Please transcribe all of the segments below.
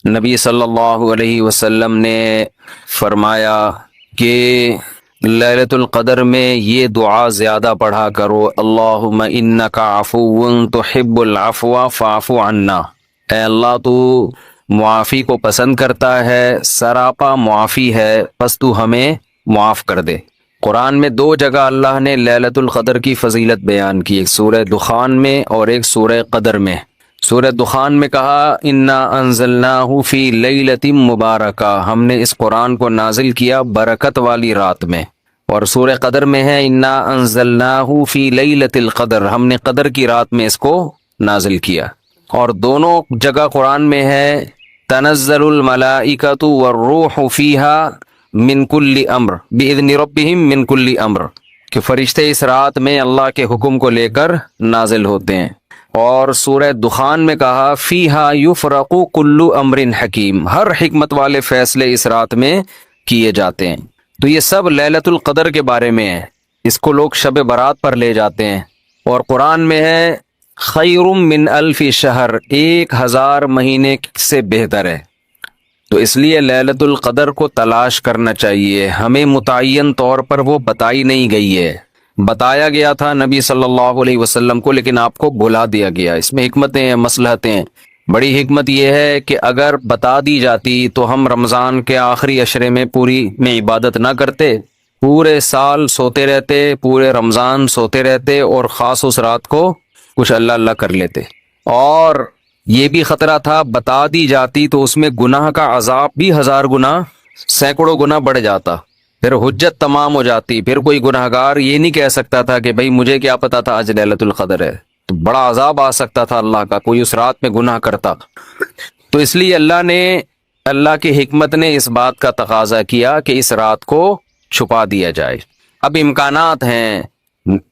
نبی صلی اللہ علیہ وسلم نے فرمایا کہ لیلۃ القدر میں یہ دعا زیادہ پڑھا کرو، اللہم انک عفو تحب العفو فاعف عنا۔ اے اللہ تو معافی کو پسند کرتا ہے، سراپا معافی ہے، پس تو ہمیں معاف کر دے۔ قرآن میں دو جگہ اللہ نے لیلۃ القدر کی فضیلت بیان کی، ایک سورہ دخان میں اور ایک سورہ قدر میں۔ سورہ دخان میں کہا انا انزلناہ فی لیلۃ مبارکہ، ہم نے اس قرآن کو نازل کیا برکت والی رات میں۔ اور سورہ قدر میں ہے انا انزلناہ فی لیلۃ القدر، ہم نے قدر کی رات میں اس کو نازل کیا۔ اور دونوں جگہ قرآن میں ہے تنزل الملائکۃ والروح فیہا من کل امر باذن ربہم من کل امر، کہ فرشتے اس رات میں اللہ کے حکم کو لے کر نازل ہوتے ہیں۔ اور سورہ دخان میں کہا فیہا یفرق کل امر حکیم، ہر حکمت والے فیصلے اس رات میں کیے جاتے ہیں۔ تو یہ سب لیلۃ القدر کے بارے میں ہے، اس کو لوگ شب برات پر لے جاتے ہیں۔ اور قرآن میں ہے خیر من الف شہر، 1000 مہینے سے بہتر ہے۔ تو اس لیے لیلۃ القدر کو تلاش کرنا چاہیے، ہمیں متعین طور پر وہ بتائی نہیں گئی ہے، بتایا گیا تھا نبی صلی اللہ علیہ وسلم کو، لیکن آپ کو بھلا دیا گیا۔ اس میں حکمتیں ہیں، مصلحتیں ہیں۔ بڑی حکمت یہ ہے کہ اگر بتا دی جاتی تو ہم رمضان کے آخری عشرے میں پوری میں عبادت نہ کرتے، پورے سال سوتے رہتے، پورے رمضان سوتے رہتے، اور خاص اس رات کو کچھ اللہ اللہ کر لیتے۔ اور یہ بھی خطرہ تھا بتا دی جاتی تو اس میں گناہ کا عذاب بھی 1000 گنا، سینکڑوں گنا بڑھ جاتا، پھر حجت تمام ہو جاتی، پھر کوئی گناہ گار یہ نہیں کہہ سکتا تھا کہ بھئی مجھے کیا پتا تھا آج لیلۃ القدر ہے، تو بڑا عذاب آ سکتا تھا اللہ کا، کوئی اس رات میں گناہ کرتا۔ تو اس لیے اللہ کی حکمت نے اس بات کا تقاضا کیا کہ اس رات کو چھپا دیا جائے۔ اب امکانات ہیں،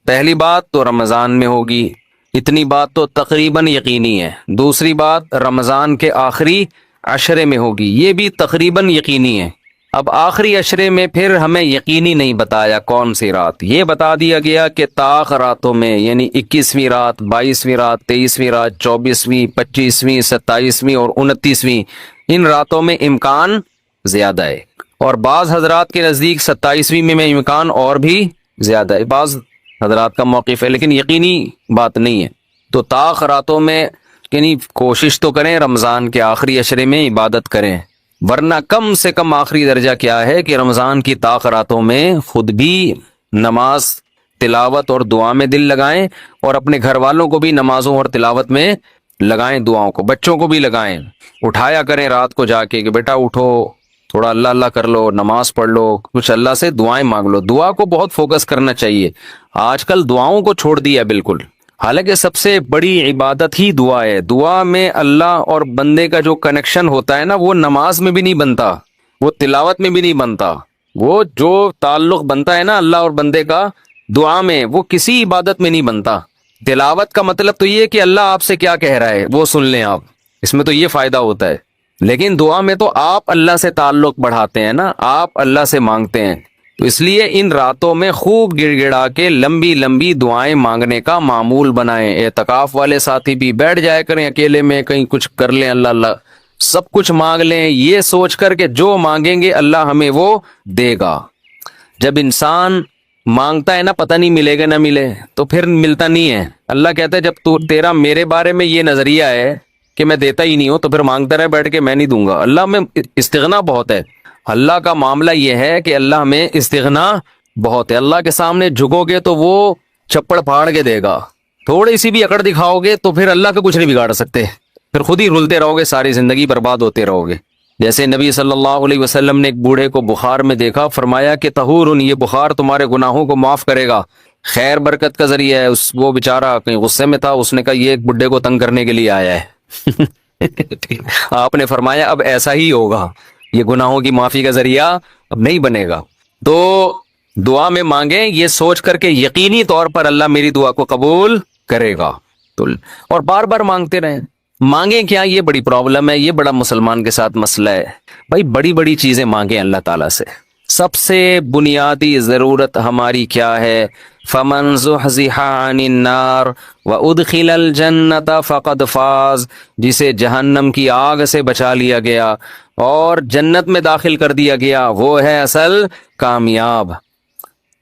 پہلی بات تو رمضان میں ہوگی، اتنی بات تو تقریباً یقینی ہے۔ دوسری بات رمضان کے آخری عشرے میں ہوگی، یہ بھی تقریباً یقینی ہے۔ اب آخری عشرے میں پھر ہمیں یقینی نہیں بتایا کون سی رات، یہ بتا دیا گیا کہ طاق راتوں میں، یعنی 21ویں رات، 22ویں رات، 23ویں رات، 24ویں، 25ویں، 27ویں اور 29ویں، ان راتوں میں امکان زیادہ ہے۔ اور بعض حضرات کے نزدیک 27ویں میں امکان اور بھی زیادہ ہے، بعض حضرات کا موقف ہے، لیکن یقینی بات نہیں ہے۔ تو طاق راتوں میں یعنی کوشش تو کریں رمضان کے آخری عشرے میں عبادت کریں، ورنہ کم سے کم آخری درجہ کیا ہے کہ رمضان کی طاق راتوں میں خود بھی نماز، تلاوت اور دعا میں دل لگائیں، اور اپنے گھر والوں کو بھی نمازوں اور تلاوت میں لگائیں، دعاؤں کو، بچوں کو بھی لگائیں، اٹھایا کریں رات کو جا کے کہ بیٹا اٹھو، تھوڑا اللہ اللہ کر لو، نماز پڑھ لو، کچھ اللہ سے دعائیں مانگ لو۔ دعا کو بہت فوکس کرنا چاہیے، آج کل دعاؤں کو چھوڑ دیا بالکل، حالانکہ سب سے بڑی عبادت ہی دعا ہے۔ دعا میں اللہ اور بندے کا جو کنیکشن ہوتا ہے نا، وہ نماز میں بھی نہیں بنتا، وہ تلاوت میں بھی نہیں بنتا، وہ جو تعلق بنتا ہے نا اللہ اور بندے کا دعا میں، وہ کسی عبادت میں نہیں بنتا۔ تلاوت کا مطلب تو یہ کہ اللہ آپ سے کیا کہہ رہا ہے وہ سن لیں آپ، اس میں تو یہ فائدہ ہوتا ہے، لیکن دعا میں تو آپ اللہ سے تعلق بڑھاتے ہیں نا، آپ اللہ سے مانگتے ہیں۔ تو اس لیے ان راتوں میں خوب گڑ گڑا کے لمبی لمبی دعائیں مانگنے کا معمول بنائیں۔ اعتکاف والے ساتھی بھی بیٹھ جائے کریں اکیلے میں، کہیں کچھ کر لیں، اللہ اللہ سب کچھ مانگ لیں، یہ سوچ کر کہ جو مانگیں گے اللہ ہمیں وہ دے گا۔ جب انسان مانگتا ہے نا پتہ نہیں ملے گا نہ ملے، تو پھر ملتا نہیں ہے۔ اللہ کہتا ہے جب تیرا میرے بارے میں یہ نظریہ ہے کہ میں دیتا ہی نہیں ہوں، تو پھر مانگتا رہے بیٹھ کے، میں نہیں دوں گا۔ اللہ میں استغنا بہت ہے، اللہ کا معاملہ یہ ہے کہ اللہ میں استغنا بہت ہے۔ اللہ کے سامنے جھکو گے تو وہ چپڑ پھاڑ کے دے گا، تھوڑی سی بھی اکڑ دکھاؤ گے تو پھر اللہ کا کچھ نہیں بگاڑ سکتے، پھر خود ہی رلتے رہو گے، ساری زندگی برباد ہوتے رہو گے۔ جیسے نبی صلی اللہ علیہ وسلم نے ایک بوڑھے کو بخار میں دیکھا، فرمایا کہ طہور، یہ بخار تمہارے گناہوں کو معاف کرے گا، خیر برکت کا ذریعہ ہے۔ وہ بیچارہ کہیں غصے میں تھا، اس نے کہا یہ ایک بڈھے کو تنگ کرنے کے لیے آیا ہے۔ آپ نے فرمایا اب ایسا ہی ہوگا، یہ گناہوں کی معافی کا ذریعہ اب نہیں بنے گا۔ تو دعا میں مانگیں یہ سوچ کر کے یقینی طور پر اللہ میری دعا کو قبول کرے گا، تو اور بار بار مانگتے رہیں۔ مانگیں کیا، یہ بڑی پرابلم ہے، یہ بڑا مسلمان کے ساتھ مسئلہ ہے۔ بھائی بڑی بڑی چیزیں مانگیں اللہ تعالیٰ سے۔ سب سے بنیادی ضرورت ہماری کیا ہے؟ فمن زحزح عن النار وادخل الجنت فقد فاز، جسے جہنم کی آگ سے بچا لیا گیا اور جنت میں داخل کر دیا گیا، وہ ہے اصل کامیاب۔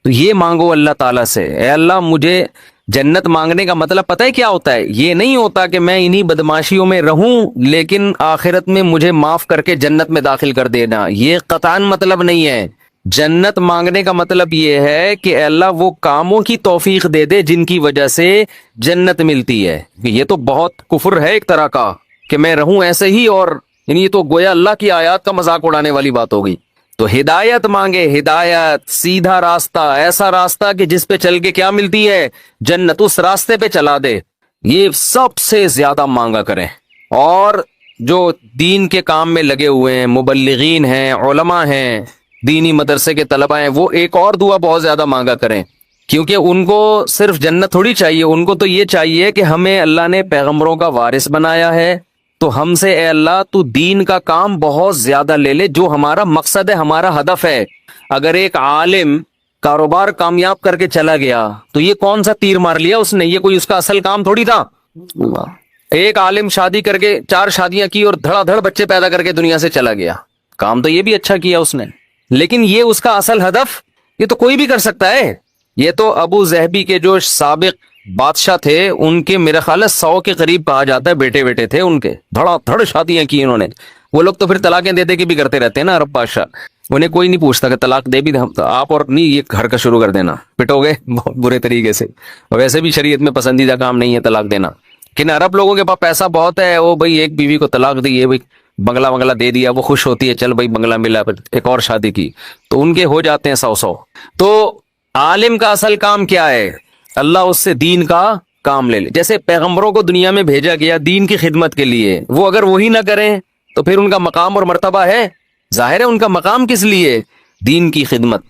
تو یہ مانگو اللہ تعالیٰ سے، اے اللہ مجھے جنت مانگنے کا مطلب پتہ ہے کیا ہوتا ہے؟ یہ نہیں ہوتا کہ میں انہی بدماشیوں میں رہوں لیکن آخرت میں مجھے معاف کر کے جنت میں داخل کر دینا، یہ قطعاً مطلب نہیں ہے۔ جنت مانگنے کا مطلب یہ ہے کہ اے اللہ وہ کاموں کی توفیق دے دے جن کی وجہ سے جنت ملتی ہے۔ یہ تو بہت کفر ہے ایک طرح کا کہ میں رہوں ایسے ہی، اور یعنی یہ تو گویا اللہ کی آیات کا مذاق اڑانے والی بات ہو گئی۔ تو ہدایت مانگے، ہدایت، سیدھا راستہ، ایسا راستہ کہ جس پہ چل کے کیا ملتی ہے؟ جنت، اس راستے پہ چلا دے، یہ سب سے زیادہ مانگا کریں۔ اور جو دین کے کام میں لگے ہوئے ہیں، مبلغین ہیں، علماء ہیں، دینی مدرسے کے طلبہ ہیں، وہ ایک اور دعا بہت زیادہ مانگا کریں، کیونکہ ان کو صرف جنت تھوڑی چاہیے، ان کو تو یہ چاہیے کہ ہمیں اللہ نے پیغمبروں کا وارث بنایا ہے، تو ہم سے اے اللہ تو دین کا کام بہت زیادہ لے لے، جو ہمارا مقصد ہے، ہمارا ہدف ہے۔ اگر ایک عالم کاروبار کامیاب کر کے چلا گیا تو یہ کون سا تیر مار لیا اس نے؟ یہ کوئی اس کا اصل کام تھوڑی تھا۔ ایک عالم شادی کر کے 4 شادیاں کی اور دھڑا دھڑ بچے پیدا کر کے دنیا سے چلا گیا، کام تو یہ بھی اچھا کیا اس نے، لیکن یہ اس کا اصل ہدف؟ یہ تو کوئی بھی کر سکتا ہے۔ یہ تو ابو ظہبی کے جو سابق بادشاہ تھے، ان کے میرے خیال ہے 100 کے قریب کہا جاتا ہے بیٹے بیٹے تھے ان کے، دھڑا دھڑ شادیاں کی انہوں نے۔ وہ لوگ تو پھر طلاقیں دے دے کے بھی کرتے رہتے ہیں نا عرب بادشاہ، انہیں کوئی نہیں پوچھتا کہ طلاق دے بھی آپ اور نہیں، یہ گھر کا شروع کر دینا، پٹو گے بہت برے طریقے سے، اور ویسے بھی شریعت میں پسندیدہ کام نہیں ہے طلاق دینا۔ لیکن عرب لوگوں کے پاس پیسہ بہت ہے، وہ بھائی ایک بیوی کو طلاق دی، یہ بھائی بنگلہ دے دیا، وہ خوش ہوتی ہے، چل بھائی بنگلہ ملا، پھر ایک اور شادی کی، تو ان کے ہو جاتے ہیں 100۔ تو عالم کا اصل کام کیا ہے؟ اللہ اس سے دین کا کام لے لے۔ جیسے پیغمبروں کو دنیا میں بھیجا گیا دین کی خدمت کے لیے، وہ اگر وہی نہ کریں تو پھر ان کا مقام اور مرتبہ ہے؟ ظاہر ہے ان کا مقام کس لیے؟ دین کی خدمت۔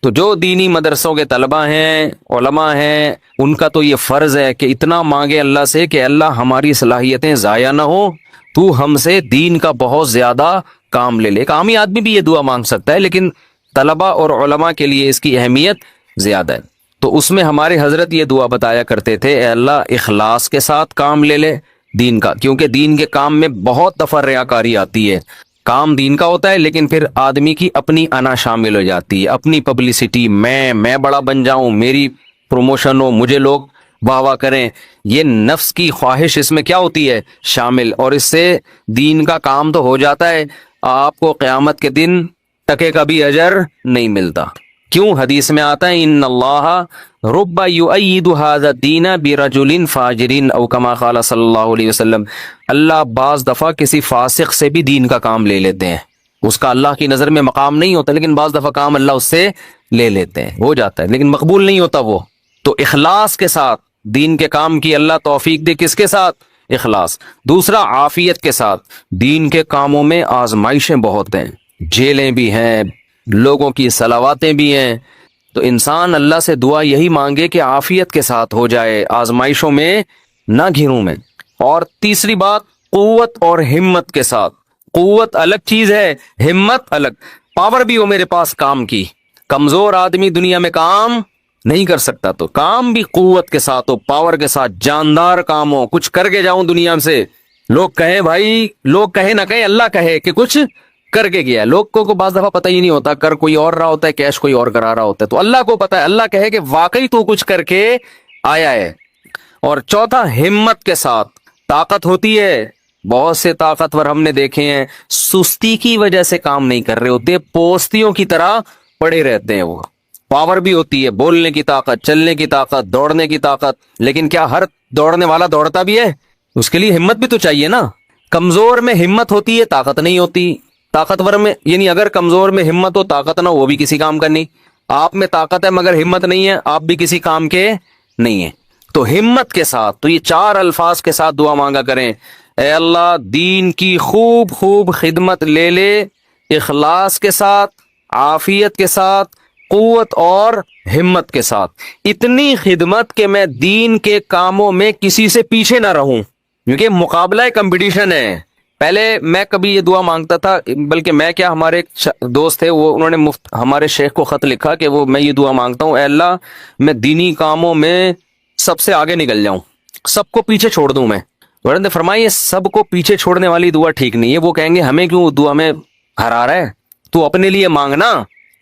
تو جو دینی مدرسوں کے طلبہ ہیں، علماء ہیں، ان کا تو یہ فرض ہے کہ اتنا مانگے اللہ سے کہ اللہ ہماری صلاحیتیں ضائع نہ ہو، تو ہم سے دین کا بہت زیادہ کام لے لے۔ ایک عامی آدمی بھی یہ دعا مانگ سکتا ہے، لیکن طلبہ اور علماء کے لیے اس کی اہمیت زیادہ ہے۔ تو اس میں ہمارے حضرت یہ دعا بتایا کرتے تھے، اے اللہ اخلاص کے ساتھ کام لے لے دین کا، کیونکہ دین کے کام میں بہت دفعہ ریاکاری آتی ہے۔ کام دین کا ہوتا ہے لیکن پھر آدمی کی اپنی انا شامل ہو جاتی ہے، اپنی پبلسٹی، میں بڑا بن جاؤں، میری پروموشن ہو، مجھے لوگ واہ واہ کریں، یہ نفس کی خواہش اس میں کیا ہوتی ہے؟ شامل، اور اس سے دین کا کام تو ہو جاتا ہے، آپ کو قیامت کے دن ٹکے کا بھی اجر نہیں ملتا۔ کیوں؟ حدیث میں آتا ہے ان اللہ رب یؤید ھذا الدین برجل فاجر او کما قال صلی اللہ علیہ وسلم، اللہ بعض دفعہ کسی فاسق سے بھی دین کا کام لے لیتے ہیں، اس کا اللہ کی نظر میں مقام نہیں ہوتا، لیکن بعض دفعہ کام اللہ اس سے لے لیتے ہیں، ہو جاتا ہے لیکن مقبول نہیں ہوتا وہ۔ تو اخلاص کے ساتھ دین کے کام کی اللہ توفیق دے، کس کے ساتھ؟ اخلاص۔ دوسرا عافیت کے ساتھ۔ دین کے کاموں میں آزمائشیں بہت ہیں، جیلیں بھی ہیں، لوگوں کی صلواتیں بھی ہیں، تو انسان اللہ سے دعا یہی مانگے کہ عافیت کے ساتھ ہو جائے، آزمائشوں میں نہ گھروں میں۔ اور تیسری بات، قوت اور ہمت کے ساتھ۔ قوت الگ چیز ہے، ہمت الگ، پاور بھی ہو میرے پاس کام کی، کمزور آدمی دنیا میں کام نہیں کر سکتا، تو کام بھی قوت کے ساتھ ہو، پاور کے ساتھ، جاندار کام ہو، کچھ کر کے جاؤں دنیا سے، لوگ کہیں بھائی، لوگ کہیں نہ کہیں، اللہ کہے کہ کچھ کر کے گیا۔ لوگوں کو بعض دفعہ پتہ ہی نہیں ہوتا، کر کوئی اور رہا ہوتا ہے، کیش کوئی اور کرا رہا ہوتا ہے، تو اللہ کو پتہ ہے، اللہ کہے کہ واقعی تو کچھ کر کے آیا ہے۔ اور چوتھا، ہمت کے ساتھ۔ طاقت ہوتی ہے، بہت سے طاقتور ہم نے دیکھے ہیں سستی کی وجہ سے کام نہیں کر رہے ہوتے، پوستیوں کی طرح پڑے رہتے ہیں۔ وہ پاور بھی ہوتی ہے، بولنے کی طاقت، چلنے کی طاقت، دوڑنے کی طاقت، لیکن کیا ہر دوڑنے والا دوڑتا بھی ہے؟ اس کے لیے ہمت بھی تو چاہیے نا۔ کمزور میں ہمت ہوتی ہے، طاقت نہیں ہوتی۔ طاقتور میں، یعنی اگر کمزور میں ہمت ہو، طاقت نہ ہو، وہ بھی کسی کام کا نہیں۔ آپ میں طاقت ہے مگر ہمت نہیں ہے، آپ بھی کسی کام کے نہیں ہیں۔ تو ہمت کے ساتھ، تو یہ 4 الفاظ کے ساتھ دعا مانگا کریں، اے اللہ دین کی خوب خوب خدمت لے لے، اخلاص کے ساتھ، عافیت کے ساتھ، قوت اور ہمت کے ساتھ، اتنی خدمت کہ میں دین کے کاموں میں کسی سے پیچھے نہ رہوں، کیونکہ مقابلہ کمپٹیشن ہے، پہلے میں کبھی یہ دعا مانگتا تھا، بلکہ میں کیا، ہمارے ایک دوست تھے، وہ انہوں نے ہمارے شیخ کو خط لکھا کہ وہ میں یہ دعا مانگتا ہوں، اے اللہ میں دینی کاموں میں سب سے آگے نکل جاؤں، سب کو پیچھے چھوڑ دوں میں۔ انہوں نے فرمایا یہ سب کو پیچھے چھوڑنے والی دعا ٹھیک نہیں ہے، وہ کہیں گے ہمیں کیوں دعا میں ہرا رہا ہے، تو اپنے لیے مانگنا۔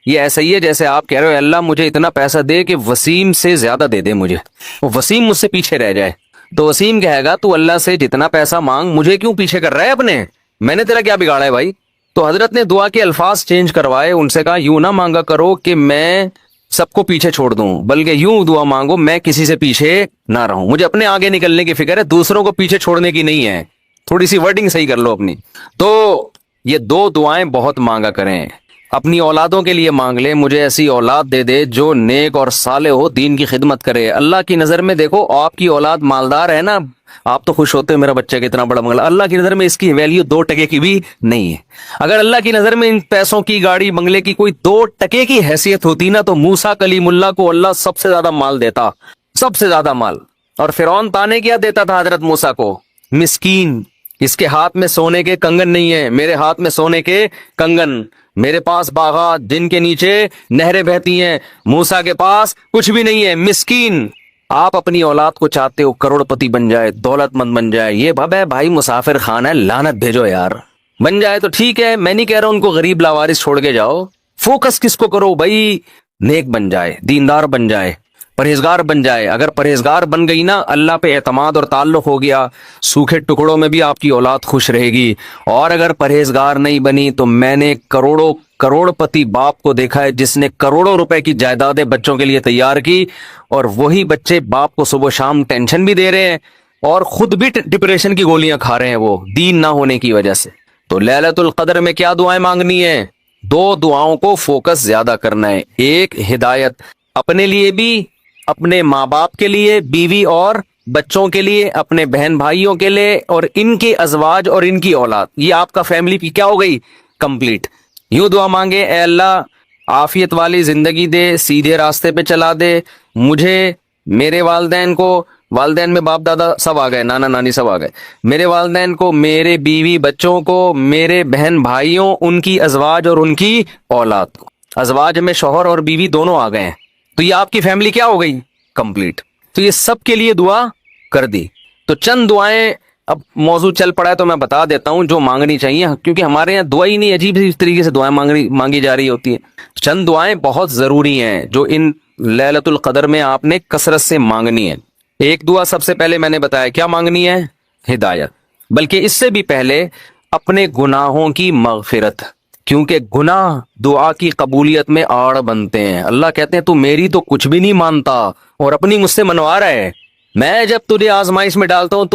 یہ ایسا ہی ہے جیسے آپ کہہ رہے ہو اے اللہ مجھے اتنا پیسہ دے کہ وسیم سے زیادہ دے دے مجھے، وہ وسیم مجھ سے پیچھے رہ جائے، تو وسیم کہے گا تو اللہ سے جتنا پیسہ مانگ، مجھے کیوں پیچھے کر رہا ہے اپنے، میں نے تیرا کیا بگاڑا ہے بھائی۔ تو حضرت نے دعا کے الفاظ چینج کروائے، ان سے کہا یوں نہ مانگا کرو کہ میں سب کو پیچھے چھوڑ دوں، بلکہ یوں دعا مانگو میں کسی سے پیچھے نہ رہوں، مجھے اپنے آگے نکلنے کی فکر ہے، دوسروں کو پیچھے چھوڑنے کی نہیں ہے۔ تھوڑی سی ورڈنگ صحیح کر لو اپنی۔ تو یہ دو دعائیں بہت مانگا کریں، اپنی اولادوں کے لیے مانگ لیں، مجھے ایسی اولاد دے دے جو نیک اور صالح ہو، دین کی خدمت کرے۔ اللہ کی نظر میں دیکھو، آپ کی اولاد مالدار ہے نا، آپ تو خوش ہوتے ہیں میرا بچہ کتنا بڑا بنگلہ، اللہ کی نظر میں اس کی ویلیو 2 ٹکے کی بھی نہیں ہے۔ اگر اللہ کی نظر میں ان پیسوں کی، گاڑی بنگلے کی کوئی 2 ٹکے کی حیثیت ہوتی نا، تو موسیٰ کلیم اللہ کو اللہ سب سے زیادہ مال دیتا، سب سے زیادہ مال۔ اور فرعون تانے کیا دیتا تھا حضرت موسیٰ کو؟ مسکین، اس کے ہاتھ میں سونے کے کنگن نہیں ہے، میرے ہاتھ میں سونے کے کنگن، میرے پاس باغات جن کے نیچے نہریں بہتی ہیں، موسیٰ کے پاس کچھ بھی نہیں ہے، مسکین۔ آپ اپنی اولاد کو چاہتے ہو کروڑ پتی بن جائے، دولت مند بن جائے، یہ بھب ہے بھائی مسافر خانہ ہے، لعنت بھیجو یار، بن جائے تو ٹھیک ہے، میں نہیں کہہ رہا ان کو غریب لاوارث چھوڑ کے جاؤ، فوکس کس کو کرو بھائی، نیک بن جائے، دیندار بن جائے، پرہیزگار بن جائے۔ اگر پرہیزگار بن گئی نا، اللہ پہ اعتماد اور تعلق ہو گیا، سوکھے ٹکڑوں میں بھی آپ کی اولاد خوش رہے گی۔ اور اگر پرہیزگار نہیں بنی تو میں نے کروڑ پتی باپ کو دیکھا ہے جس نے کروڑوں روپے کی جائیدادیں بچوں کے لیے تیار کی، اور وہی بچے باپ کو صبح شام ٹینشن بھی دے رہے ہیں اور خود بھی ڈپریشن کی گولیاں کھا رہے ہیں، وہ دین نہ ہونے کی وجہ سے۔ تو لیلۃ القدر میں کیا دعائیں مانگنی ہے؟ 2 دعاؤں کو فوکس زیادہ کرنا ہے، ایک ہدایت اپنے لیے بھی، اپنے ماں باپ کے لیے، بیوی اور بچوں کے لیے، اپنے بہن بھائیوں کے لیے، اور ان کے ازواج اور ان کی اولاد، یہ آپ کا فیملی کی کیا ہو گئی؟ کمپلیٹ۔ یوں دعا مانگے اے اللہ عافیت والی زندگی دے، سیدھے راستے پہ چلا دے مجھے، میرے والدین کو، والدین میں باپ دادا سب آ گئے، نانا نانی سب آ گئے، میرے والدین کو، میرے بیوی بچوں کو، میرے بہن بھائیوں، ان کی ازواج اور ان کی اولاد کو۔ ازواج میں شوہر اور بیوی دونوں آ گئے ہیں، تو یہ آپ کی فیملی کیا ہو گئی؟ کمپلیٹ۔ تو یہ سب کے لیے دعا کر دی۔ تو چند دعائیں، اب موضوع چل پڑا ہے تو میں بتا دیتا ہوں جو مانگنی چاہیے، کیونکہ ہمارے یہاں دعا ہی نہیں، عجیب سی طریقے سے دعائیں مانگی جا رہی ہوتی ہیں۔ چند دعائیں بہت ضروری ہیں جو ان لیلۃ القدر میں آپ نے کثرت سے مانگنی ہے۔ ایک دعا سب سے پہلے میں نے بتایا کیا مانگنی ہے؟ ہدایت، بلکہ اس سے بھی پہلے اپنے گناہوں کی مغفرت، کیونکہ گناہ دعا کی قبولیت میں آڑ بنتے ہیں۔ اللہ کہتے ہیں تو میری تو کچھ بھی نہیں مانتا اور اپنی مجھ سے منوا رہا ہے، میں جب تجھے آزمائش میں ڈالتا ہوں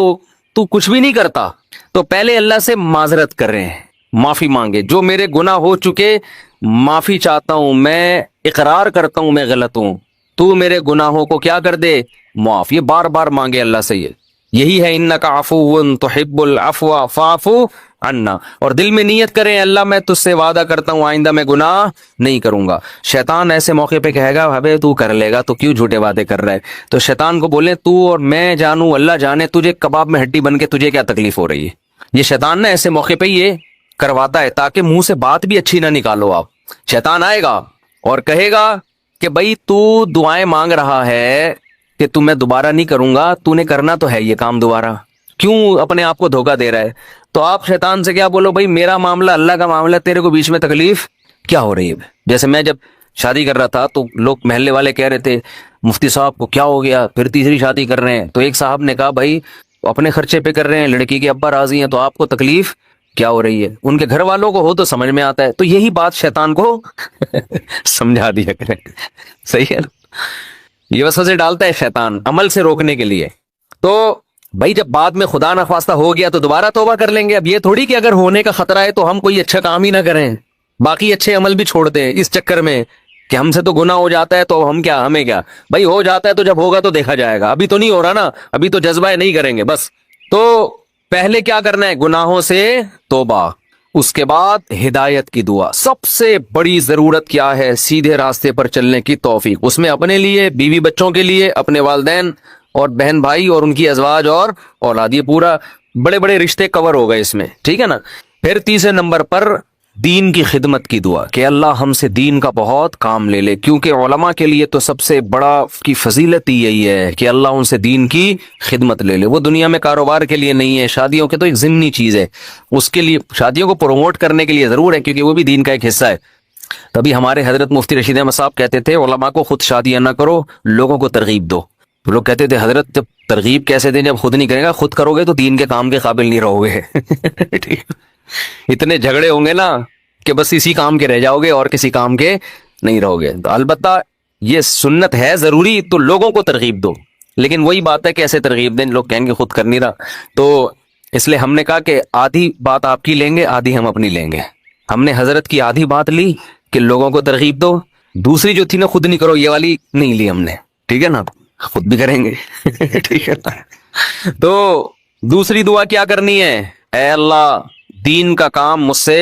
تو کچھ بھی نہیں کرتا۔ تو پہلے اللہ سے معذرت کر رہے ہیں، معافی مانگے، جو میرے گناہ ہو چکے معافی چاہتا ہوں، میں اقرار کرتا ہوں میں غلط ہوں، تو میرے گناہوں کو کیا کر دے؟ معاف۔ یہ بار بار مانگے اللہ سے، یہی ہے انک عفو تحب العفو فاعف عنا، اور دل میں نیت کریں اللہ میں تجھ سے وعدہ کرتا ہوں آئندہ میں گناہ نہیں کروں گا۔ شیطان ایسے موقع پہ کہے گا ابے تو کر لے گا، تو کیوں جھوٹے وعدے کر رہا ہے؟ تو شیطان کو بولیں تو اور میں جانوں اللہ جانے تجھے کباب میں ہڈی بن کے تجھے کیا تکلیف ہو رہی ہے۔ یہ شیطان نا ایسے موقع پہ یہ کرواتا ہے تاکہ منہ سے بات بھی اچھی نہ نکالو آپ۔ شیطان آئے گا اور کہے گا کہ بھائی تو دعائیں مانگ رہا ہے کہ میں دوبارہ نہیں کروں گا، تو نے کرنا تو ہے یہ کام دوبارہ، کیوں اپنے آپ کو دھوکہ دے رہا ہے؟ تو آپ شیطان سے کیا بولو، بھائی میرا معاملہ اللہ کا معاملہ، تیرے کو بیچ میں تکلیف کیا ہو رہی ہے؟ جیسے میں جب شادی کر رہا تھا تو لوگ محلے والے کہہ رہے تھے مفتی صاحب کو کیا ہو گیا، پھر تیسری شادی کر رہے ہیں۔ تو ایک صاحب نے کہا بھائی اپنے خرچے پہ کر رہے ہیں، لڑکی کے ابا راضی ہیں، تو آپ کو تکلیف کیا ہو رہی ہے؟ ان کے گھر والوں کو ہو تو سمجھ میں آتا ہے۔ تو یہی بات شیطان کو سمجھا دیا کریں، صحیح ہے نا؟ یہ وسوسے ڈالتا ہے شیطان عمل سے روکنے کے لیے۔ تو بھائی جب بعد میں خدا نخواستہ ہو گیا تو دوبارہ توبہ کر لیں گے۔ اب یہ تھوڑی کہ اگر ہونے کا خطرہ ہے تو ہم کوئی اچھا کام ہی نہ کریں، باقی اچھے عمل بھی چھوڑ دیں اس چکر میں کہ ہم سے تو گناہ ہو جاتا ہے تو ہم کیا، ہمیں کیا بھائی، ہو جاتا ہے تو جب ہوگا تو دیکھا جائے گا، ابھی تو نہیں ہو رہا نا، ابھی تو جذبہ نہیں کریں گے بس۔ تو پہلے کیا کرنا ہے؟ گناہوں سے توبہ، اس کے بعد ہدایت کی دعا۔ سب سے بڑی ضرورت کیا ہے؟ سیدھے راستے پر چلنے کی توفیق، اس میں اپنے لیے، بیوی بچوں کے لیے، اپنے والدین اور بہن بھائی اور ان کی ازواج اور اولاد۔ یہ پورا بڑے بڑے رشتے کور ہو گئے اس میں، ٹھیک ہے نا۔ پھر تیسرے نمبر پر دین کی خدمت کی دعا کہ اللہ ہم سے دین کا بہت کام لے لے، کیونکہ علماء کے لیے تو سب سے بڑا کی فضیلت ہی یہی ہے کہ اللہ ان سے دین کی خدمت لے لے۔ وہ دنیا میں کاروبار کے لیے نہیں ہے، شادیوں کے تو ایک ضمنی چیز ہے، اس کے لیے شادیوں کو پروموٹ کرنے کے لیے ضرور ہے، کیونکہ وہ بھی دین کا ایک حصہ ہے۔ تبھی ہمارے حضرت مفتی رشید احمد صاحب کہتے تھے علماء کو خود شادیاں نہ کرو، لوگوں کو ترغیب دو۔ لوگ کہتے تھے حضرت جب ترغیب کیسے دیں جب خود نہیں کرے گا، خود کرو گے تو دین کے کام کے قابل نہیں رہو گے۔ اتنے جھگڑے ہوں گے نا کہ بس اسی کام کے رہ جاؤ گے اور کسی کام کے نہیں رہو گے۔ تو البتہ یہ سنت ہے ضروری، تو لوگوں کو ترغیب دو، لیکن وہی بات ہے کہ ایسے ترغیب دیں لوگ کہیں گے خود کر نہیں رہا۔ تو اس لیے ہم نے کہا کہ آدھی بات آپ کی لیں گے، آدھی ہم اپنی لیں گے۔ ہم نے حضرت کی آدھی بات لی کہ لوگوں کو ترغیب دو، دوسری جو تھی نا خود نہیں کرو، یہ والی نہیں لی ہم نے، ٹھیک ہے نا، خود بھی کریں گے۔ ٹھیک ہے نا۔ تو دوسری دعا کیا کرنی ہے؟ اے اللہ دین کا کام مجھ سے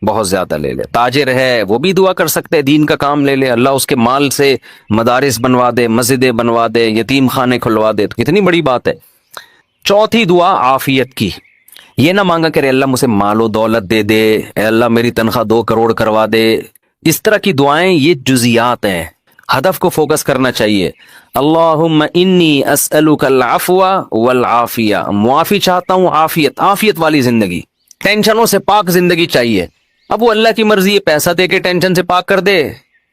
بہت زیادہ لے لے۔ تاجر ہے وہ بھی دعا کر سکتے، دین کا کام لے لے، اللہ اس کے مال سے مدارس بنوا دے، مسجدیں بنوا دے، یتیم خانے کھلوا دے، تو کتنی بڑی بات ہے۔ چوتھی دعا عافیت کی، یہ نہ مانگا کرے اللہ مجھے مال و دولت دے دے، اے اللہ میری تنخواہ 2 کروڑ کروا دے، اس طرح کی دعائیں یہ جزیات ہیں، ہدف کو فوکس کرنا چاہیے۔ اللہم انی اسألک العفو والعافیہ، معافی چاہتا ہوں، عافیت والی زندگی، ٹینشنوں سے پاک زندگی چاہیے۔ اب وہ اللہ کی مرضی ہے، پیسہ دے کے ٹینشن سے پاک کر دے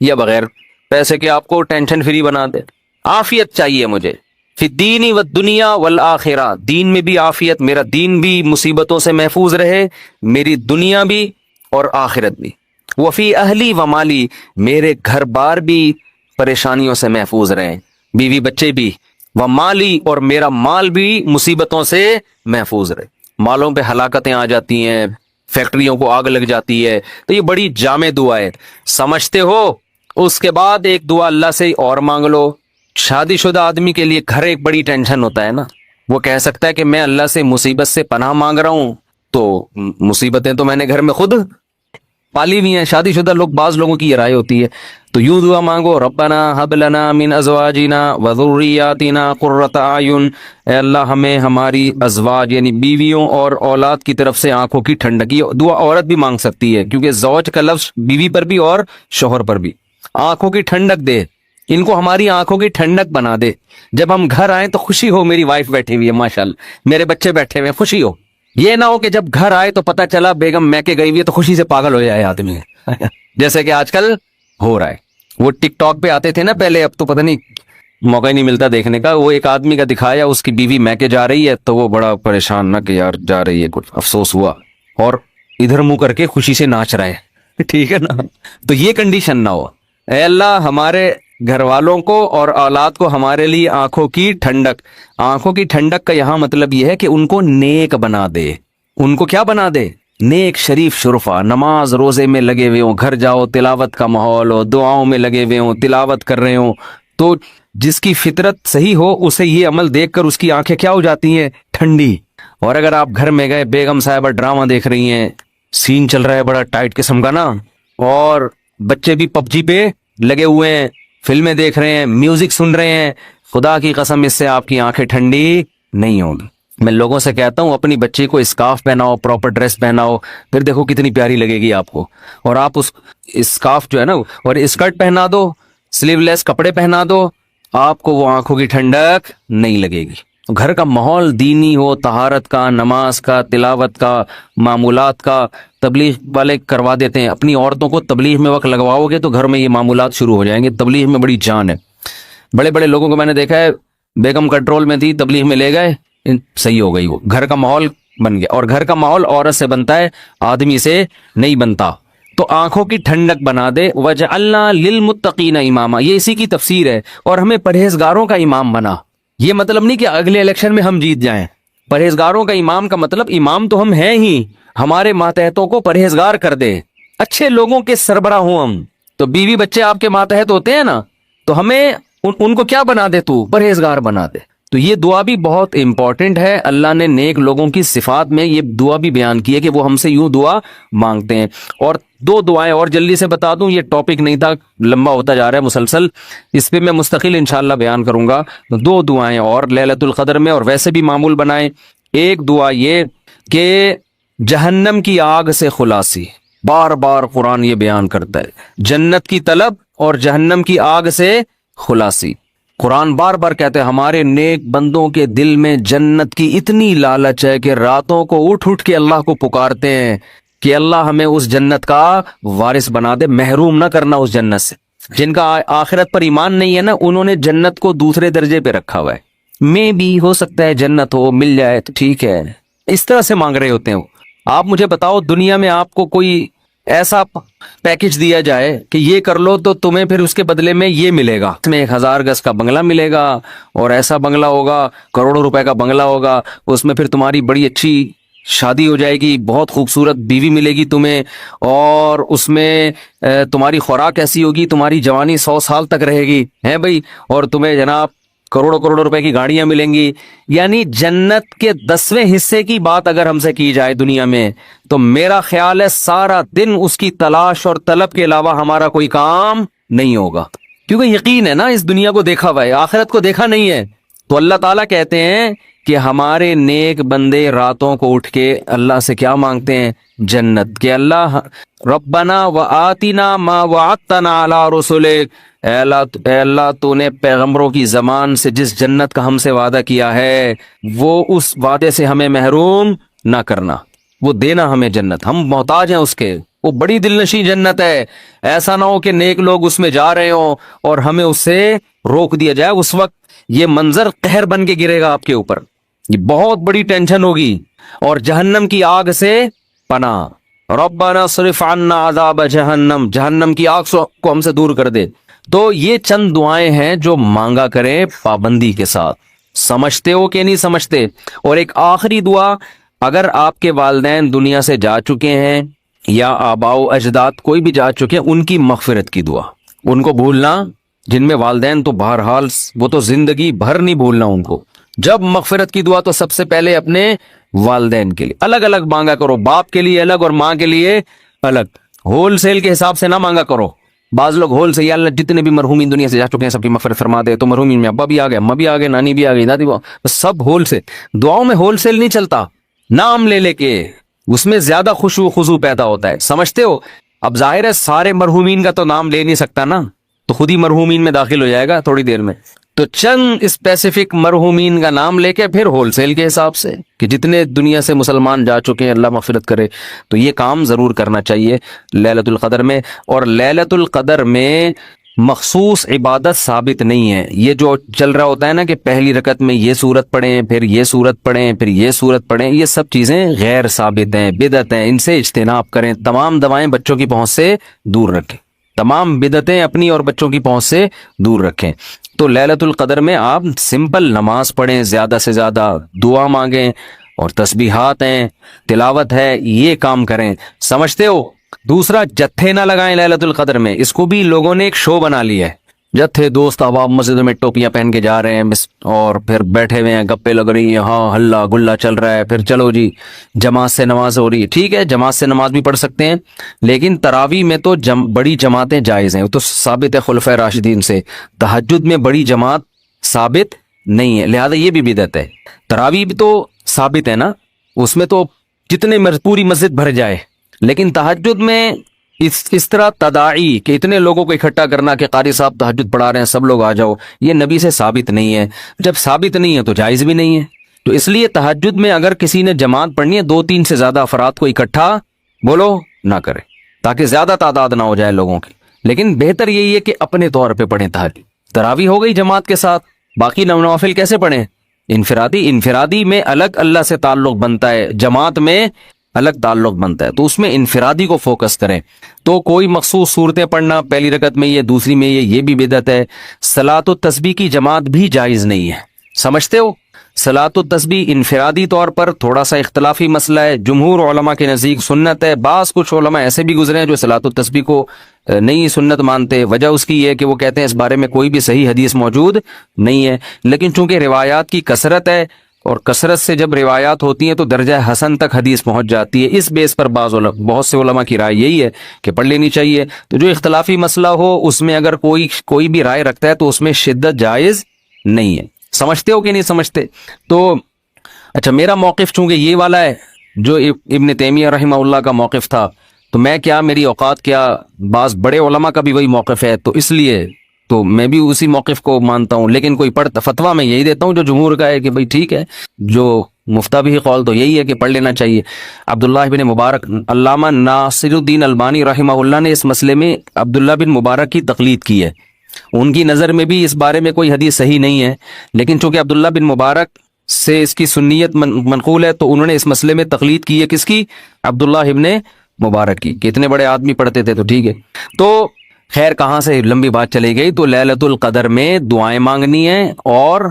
یا بغیر پیسے کے آپ کو ٹینشن فری بنا دے۔ عافیت چاہیے مجھے، فی الدین والدنیا والآخرہ، دین میں بھی عافیت، میرا دین بھی مصیبتوں سے محفوظ رہے، میری دنیا بھی اور آخرت بھی۔ وفی اہلی و مالی، میرے گھر بار بھی پریشانیوں سے محفوظ رہیں، بیوی بچے بھی، و مالی، اور میرا مال بھی مصیبتوں سے محفوظ رہے۔ مالوں پہ ہلاکتیں آ جاتی ہیں، فیکٹریوں کو آگ لگ جاتی ہے، تو یہ بڑی جامع دعا ہے، سمجھتے ہو؟ اس کے بعد ایک دعا اللہ سے اور مانگ لو۔ شادی شدہ آدمی کے لیے گھر ایک بڑی ٹینشن ہوتا ہے نا، وہ کہہ سکتا ہے کہ میں اللہ سے مصیبت سے پناہ مانگ رہا ہوں، تو مصیبتیں تو میں نے گھر میں خود پالی ہوئی ہیں۔ شادی شدہ لوگ، بعض لوگوں کی یہ رائے ہوتی ہے، تو یوں دعا مانگو، ربنا حب لنا من ازواجنا وذریاتنا قرۃ اعین، اے اللہ ہمیں ہماری ازواج یعنی بیویوں اور اولاد کی طرف سے آنکھوں کی ٹھنڈک۔ یہ دعا عورت بھی مانگ سکتی ہے، کیونکہ زوج کا لفظ بیوی پر بھی اور شوہر پر بھی۔ آنکھوں کی ٹھنڈک دے، ان کو ہماری آنکھوں کی ٹھنڈک بنا دے، جب ہم گھر آئیں تو خوشی ہو، میری وائف بیٹھی ہوئی ہے ماشاءاللہ، میرے بچے بیٹھے ہوئے ہیں، خوشی ہو۔ یہ نہ ہو کہ جب گھر آئے تو پتہ چلا بیگم میکے گئی ہوئی ہے تو خوشی سے پاگل ہو جائے آدمی، جیسے کہ آج کل ہو رہا ہے۔ وہ ٹک ٹاک پہ آتے تھے نا پہلے، اب تو پتہ نہیں موقع ہی نہیں ملتا دیکھنے کا۔ وہ ایک آدمی کا دکھایا، اس کی بیوی میکے جا رہی ہے تو وہ بڑا پریشان نہ کہ یار جا رہی ہے، کچھ افسوس ہوا، اور ادھر منہ کر کے خوشی سے ناچ رہے ہیں، ٹھیک ہے نا۔ تو یہ کنڈیشن نہ ہو، اے اللہ ہمارے گھر والوں کو اور اولاد کو ہمارے لیے آنکھوں کی ٹھنڈک۔ آنکھوں کی ٹھنڈک کا یہاں مطلب یہ ہے کہ ان کو نیک بنا دے، ان کو کیا بنا دے؟ نیک، شریف، شرفا، نماز روزے میں لگے ہوئے ہوں، گھر جاؤ تلاوت کا ماحول ہو، دعاؤں میں لگے ہوئے ہوں، تلاوت کر رہے ہوں، تو جس کی فطرت صحیح ہو اسے یہ عمل دیکھ کر اس کی آنکھیں کیا ہو جاتی ہیں؟ ٹھنڈی۔ اور اگر آپ گھر میں گئے، بیگم صاحبہ ڈرامہ دیکھ رہی ہیں، سین چل رہا ہے بڑا ٹائٹ قسم کا نا، اور بچے بھی پب جی پہ لگے ہوئے ہیں، فلمیں دیکھ رہے ہیں، میوزک سن رہے ہیں، خدا کی قسم اس سے آپ کی آنکھیں ٹھنڈی نہیں ہوں گی۔ میں لوگوں سے کہتا ہوں اپنی بچی کو اسکارف پہناؤ، پراپر ڈریس پہناؤ، پھر دیکھو کتنی پیاری لگے گی آپ کو۔ اور آپ اس اسکارف جو ہے نا اور اسکرٹ پہنا دو، سلیو لیس کپڑے پہنا دو، آپ کو وہ آنکھوں کی ٹھنڈک نہیں لگے گی۔ گھر کا ماحول دینی ہو، طہارت کا، نماز کا، تلاوت کا، معمولات کا۔ تبلیغ والے کروا دیتے ہیں، اپنی عورتوں کو تبلیغ میں وقت لگواؤ گے تو گھر میں یہ معمولات شروع ہو جائیں گے۔ تبلیغ میں بڑی جان ہے، بڑے بڑے لوگوں کو میں نے دیکھا ہے، بیگم کنٹرول میں تھی، تبلیغ میں لے گئے، صحیح ہو گئی، وہ گھر کا ماحول بن گیا۔ اور گھر کا ماحول عورت سے بنتا ہے، آدمی سے نہیں بنتا۔ تو آنکھوں کی ٹھنڈک بنا دے۔ وَجَعَلْنَا لِلْمُتَّقِينَ اماما، یہ اسی کی تفسیر ہے، اور ہمیں پرہیزگاروں کا امام بنا۔ یہ مطلب نہیں کہ اگلے الیکشن میں ہم جیت جائیں، پرہیزگاروں کا امام کا مطلب امام تو ہم ہیں ہی، ہمارے ماتحتوں کو پرہیزگار کر دے، اچھے لوگوں کے سربراہ ہوں ہم۔ تو بیوی بچے آپ کے ماتحت ہوتے ہیں نا، تو ہمیں ان کو کیا بنا دے؟ تو پرہیزگار بنا دے۔ تو یہ دعا بھی بہت امپورٹنٹ ہے۔ اللہ نے نیک لوگوں کی صفات میں یہ دعا بھی بیان کی ہے کہ وہ ہم سے یوں دعا مانگتے ہیں۔ اور 2 دعائیں اور جلدی سے بتا دوں، یہ ٹاپک نہیں تھا، لمبا ہوتا جا رہا ہے مسلسل، اس پہ میں مستقل انشاءاللہ بیان کروں گا۔ 2 دعائیں اور لیلۃ القدر میں، اور ویسے بھی معمول بنائیں، ایک دعا یہ کہ جہنم کی آگ سے خلاصی، بار بار قرآن یہ بیان کرتا ہے، جنت کی طلب اور جہنم کی آگ سے خلاصی۔ قرآن بار بار کہتے ہیں ہمارے نیک بندوں کے دل میں جنت کی اتنی لالچ ہے کہ راتوں کو اٹھ اٹھ کے اللہ کو پکارتے ہیں کہ اللہ ہمیں اس جنت کا وارث بنا دے، محروم نہ کرنا اس جنت سے۔ جن کا آخرت پر ایمان نہیں ہے نا، انہوں نے جنت کو دوسرے درجے پہ رکھا ہوا ہے، میں بھی ہو سکتا ہے جنت ہو، مل جائے تو ٹھیک ہے، اس طرح سے مانگ رہے ہوتے ہیں وہ۔ آپ مجھے بتاؤ دنیا میں آپ کو کوئی ایسا پیکج دیا جائے کہ یہ کر لو تو تمہیں پھر اس کے بدلے میں یہ ملے گا، اس میں 1000 گز کا بنگلہ ملے گا، اور ایسا بنگلہ ہوگا، کروڑوں روپے کا بنگلہ ہوگا، اس میں پھر تمہاری بڑی اچھی شادی ہو جائے گی، بہت خوبصورت بیوی ملے گی تمہیں، اور اس میں تمہاری خوراک ایسی ہوگی، تمہاری جوانی 100 سال تک رہے گی، ہے بھائی، اور تمہیں جناب کروڑوں کروڑوں روپے کی گاڑیاں ملیں گی۔ یعنی جنت کے 10ویں حصے کی بات اگر ہم سے کی جائے دنیا میں، تو میرا خیال ہے سارا دن اس کی تلاش اور طلب کے علاوہ ہمارا کوئی کام نہیں ہوگا، کیونکہ یقین ہے نا اس دنیا کو دیکھا ہوا ہے، آخرت کو دیکھا نہیں ہے۔ تو اللہ تعالیٰ کہتے ہیں کہ ہمارے نیک بندے راتوں کو اٹھ کے اللہ سے کیا مانگتے ہیں؟ جنت، کہ اللہ ربنا وآتنا ما وعدتنا علی رسولک، اے اللہ تو نے پیغمبروں کی زبان سے جس جنت کا ہم سے وعدہ کیا ہے وہ اس وعدے سے ہمیں محروم نہ کرنا، وہ دینا ہمیں جنت، ہم محتاج ہیں اس کے، وہ بڑی دل نشیں جنت ہے، ایسا نہ ہو کہ نیک لوگ اس میں جا رہے ہوں اور ہمیں اس سے روک دیا جائے، اس وقت یہ منظر قہر بن کے گرے گا آپ کے اوپر، یہ بہت بڑی ٹینشن ہوگی۔ اور جہنم کی آگ سے پناہ، ربنا صرف عنا عذاب جہنم، جہنم کی آگ کو ہم سے دور کر دے۔ تو یہ چند دعائیں ہیں جو مانگا کریں پابندی کے ساتھ، سمجھتے ہو کہ نہیں سمجھتے؟ اور ایک آخری دعا، اگر آپ کے والدین دنیا سے جا چکے ہیں یا آباء و اجداد کوئی بھی جا چکے ہیں، ان کی مغفرت کی دعا، ان کو بھولنا، جن میں والدین تو بہرحال وہ تو زندگی بھر نہیں بھولنا ان کو، جب مغفرت کی دعا تو سب سے پہلے اپنے والدین کے لیے الگ الگ مانگا کرو، باپ کے لیے الگ اور ماں کے لیے الگ، ہول سیل کے حساب سے نہ مانگا کرو۔ بعض لوگ ہول سے، یا اللہ جتنے بھی مرحومین دنیا سے جا چکے ہیں سب کی مغفرت فرما دے، تو مرحومین میں ابا بھی آ گئے، اماں بھی آ گئے، نانی بھی آ گئی، دادی بھی، سب ہول سے۔ دعاؤں میں ہول سیل نہیں چلتا، نام لے لے کے اس میں زیادہ خشوع و خضوع پیدا ہوتا ہے، سمجھتے ہو؟ اب ظاہر ہے سارے مرحومین کا تو نام لے نہیں سکتا نا، تو خود ہی مرحومین میں داخل ہو جائے گا تھوڑی دیر میں، تو چند اسپیسیفک مرحومین کا نام لے کے پھر ہول سیل کے حساب سے کہ جتنے دنیا سے مسلمان جا چکے ہیں اللہ مغفرت کرے، تو یہ کام ضرور کرنا چاہیے لیلۃ القدر میں۔ اور لیلۃ القدر میں مخصوص عبادت ثابت نہیں ہے، یہ جو چل رہا ہوتا ہے نا کہ پہلی رکعت میں یہ سورت پڑھیں، پھر یہ سورت پڑھیں، پھر یہ سورت پڑھیں، یہ سب چیزیں غیر ثابت ہیں، بدعت ہیں، ان سے اجتناب کریں، تمام دوائیں بچوں کی پہنچ سے دور رکھیں، تمام بدعتیں اپنی اور بچوں کی پہنچ سے دور رکھیں۔ تو لیلۃ القدر میں آپ سمپل نماز پڑھیں، زیادہ سے زیادہ دعا مانگیں، اور تسبیحات ہیں، تلاوت ہے، یہ کام کریں، سمجھتے ہو؟ دوسرا، جتھے نہ لگائیں لیلۃ القدر میں، اس کو بھی لوگوں نے ایک شو بنا لیا ہے، جتھے دوست احباب مسجد میں ٹوپیاں پہن کے جا رہے ہیں اور پھر بیٹھے ہوئے ہیں، گپے لگ رہی ہیں، ہاں ہلا گلا چل رہا ہے، پھر چلو جی جماعت سے نماز ہو رہی ہے، ٹھیک ہے جماعت سے نماز بھی پڑھ سکتے ہیں، لیکن تراویح میں تو بڑی جماعتیں جائز ہیں، وہ تو ثابت ہے خلفائے راشدین سے، تہجد میں بڑی جماعت ثابت نہیں ہے، لہذا یہ بھی بدعت ہے۔ تراویح بھی تو ثابت ہے نا، اس میں تو جتنے پوری مسجد بھر جائے، لیکن تہجد میں اس طرح تداعی کہ اتنے لوگوں کو اکٹھا کرنا کہ قاری صاحب تہجد پڑھا رہے ہیں سب لوگ آ جاؤ، یہ نبی سے ثابت نہیں ہے، جب ثابت نہیں ہے تو جائز بھی نہیں ہے۔ تو اس لیے تہجد میں اگر کسی نے جماعت پڑھنی ہے 2-3 سے زیادہ افراد کو اکٹھا بولو نہ کرے، تاکہ زیادہ تعداد نہ ہو جائے لوگوں کی، لیکن بہتر یہی ہے کہ اپنے طور پہ پڑھیں تہجد۔ تراویح ہو گئی جماعت کے ساتھ، باقی نوافل کیسے پڑھیں؟ انفرادی میں الگ اللہ سے تعلق بنتا ہے، جماعت میں الگ تعلق بنتا ہے، تو اس میں انفرادی کو فوکس کریں۔ تو کوئی مخصوص صورتیں پڑھنا، پہلی رکعت میں یہ، دوسری میں یہ بھی بدعت ہے۔ صلاۃ التسبیح کی جماعت بھی جائز نہیں ہے، سمجھتے ہو؟ صلاۃ التسبیح انفرادی طور پر تھوڑا سا اختلافی مسئلہ ہے، جمہور علماء کے نزدیک سنت ہے، بعض کچھ علماء ایسے بھی گزرے ہیں جو صلاۃ التسبیح کو نہیں سنت مانتے، وجہ اس کی یہ ہے کہ وہ کہتے ہیں اس بارے میں کوئی بھی صحیح حدیث موجود نہیں ہے، لیکن چونکہ روایات کی کثرت ہے، اور کثرت سے جب روایات ہوتی ہیں تو درجہ حسن تک حدیث پہنچ جاتی ہے، اس بیس پر بہت سے علماء کی رائے یہی ہے کہ پڑھ لینی چاہیے۔ تو جو اختلافی مسئلہ ہو اس میں اگر کوئی بھی رائے رکھتا ہے تو اس میں شدت جائز نہیں ہے، سمجھتے ہو کہ نہیں سمجھتے؟ تو اچھا میرا موقف چونکہ یہ والا ہے جو ابن تیمیہ رحمہ اللہ کا موقف تھا، تو میں کیا، میری اوقات کیا، بعض بڑے علماء کا بھی وہی موقف ہے، تو اس لیے تو میں بھی اسی موقف کو مانتا ہوں، لیکن کوئی پڑھتا فتویٰ میں یہی دیتا ہوں جو جمہور کا ہے کہ بھئی ٹھیک ہے، جو مفتہ بھی قول تو یہی ہے کہ پڑھ لینا چاہیے۔ عبداللہ بن مبارک، علامہ ناصر الدین البانی رحمہ اللہ نے اس مسئلے میں عبداللہ بن مبارک کی تقلید کی ہے، ان کی نظر میں بھی اس بارے میں کوئی حدیث صحیح نہیں ہے، لیکن چونکہ عبداللہ بن مبارک سے اس کی سنیت منقول ہے تو انہوں نے اس مسئلے میں تقلید کی ہے، کس کی؟ عبداللہ ابن مبارک کی، کہ اتنے بڑے آدمی پڑھتے تھے تو ٹھیک ہے۔ تو خیر کہاں سے لمبی بات چلی گئی، تو لیلۃ القدر میں دعائیں مانگنی ہیں اور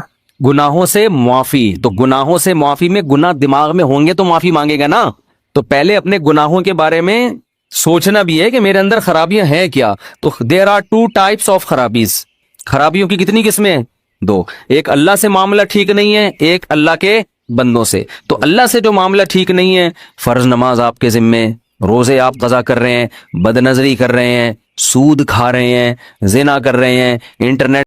گناہوں سے معافی، تو گناہوں سے معافی میں گناہ دماغ میں ہوں گے تو معافی مانگے گا نا، تو پہلے اپنے گناہوں کے بارے میں سوچنا بھی ہے کہ میرے اندر خرابیاں ہیں کیا۔ تو there are two types of خرابیز، خرابیوں کی کتنی قسمیں ہیں؟ دو، ایک اللہ سے معاملہ ٹھیک نہیں ہے، ایک اللہ کے بندوں سے۔ تو اللہ سے جو معاملہ ٹھیک نہیں ہے، فرض نماز آپ کے ذمے، روزے آپ قضا کر رہے ہیں، بد نظری کر رہے ہیں، سود کھا رہے ہیں، زنا کر رہے ہیں، انٹرنیٹ